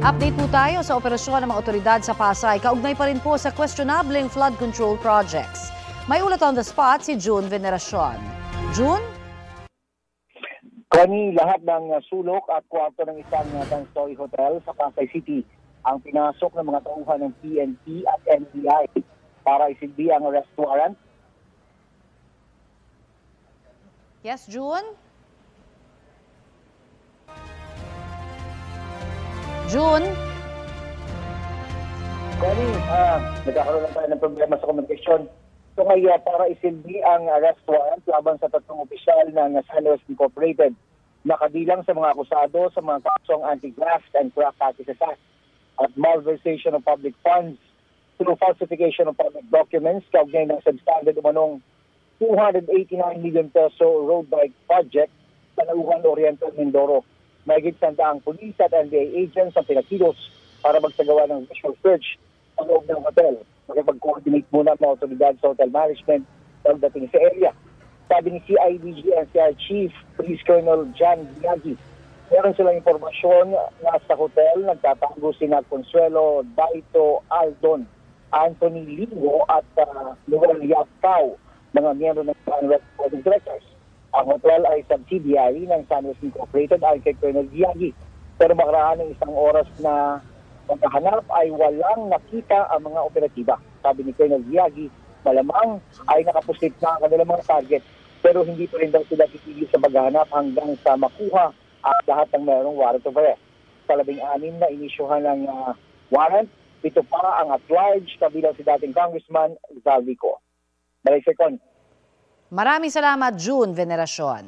Update po tayo sa operasyon ng mga otoridad sa Pasay. Kaugnay pa rin po sa questionableng flood control projects. May ulat on the spot si June Veneracion. June? Kani lahat ng sulok at kwarto ng isang 10-story hotel sa Pasay City ang pinasok ng mga tauhan ng PNP at NBI para isilbi ang arrest warrant. Yes, June? June? Kani, nagkakaroon lang tayo ng problema sa komunikasyon. So kaya para isilbi ang arrest warrant laban sa tatlong opisyal ng SANWEST Incorporated, nakabilang sa mga akusado sa mga kasong anti-graft and crack practices act at malversation of public funds through falsification of public documents kaugnay ng substandard umanong 289 million peso road bike project sa Nauhan Oriental, Mindoro. Mahigit 100 pulis at NBI agents ang pinakilos para magsagawa ng visual search sa loob ng hotel. Makipag-coordinate muna ng otoridad sa hotel management pagdating sa area. Sabi ni CIDG NCR Chief Police Colonel John Biagi, meron silang informasyon na sa hotel nagtatago sina Consuelo Daito Aldon, Anthony Lingo at Noel Yapao, mga miyembro ng SANWEST Board of Directors. Ang hotel ay subsidiary ng SANWEST Incorporated ayon kay Colonel Biagi. Pero makaraan ng isang oras na pagkahanap ay walang nakita ang mga operatiba. Sabi ni Colonel Biagi, malamang ay nakapusit na ang kanilang mga target. Pero hindi pa rin daw sila titigil sa paghahanap hanggang sa makuha ang lahat ng mayroong warrant of arrest. Sa 16 na inisyuhan ng warrant, ito pa ang at large kabilang si dating Congressman Zalvico. Maraming Maraming salamat, June Veneracion.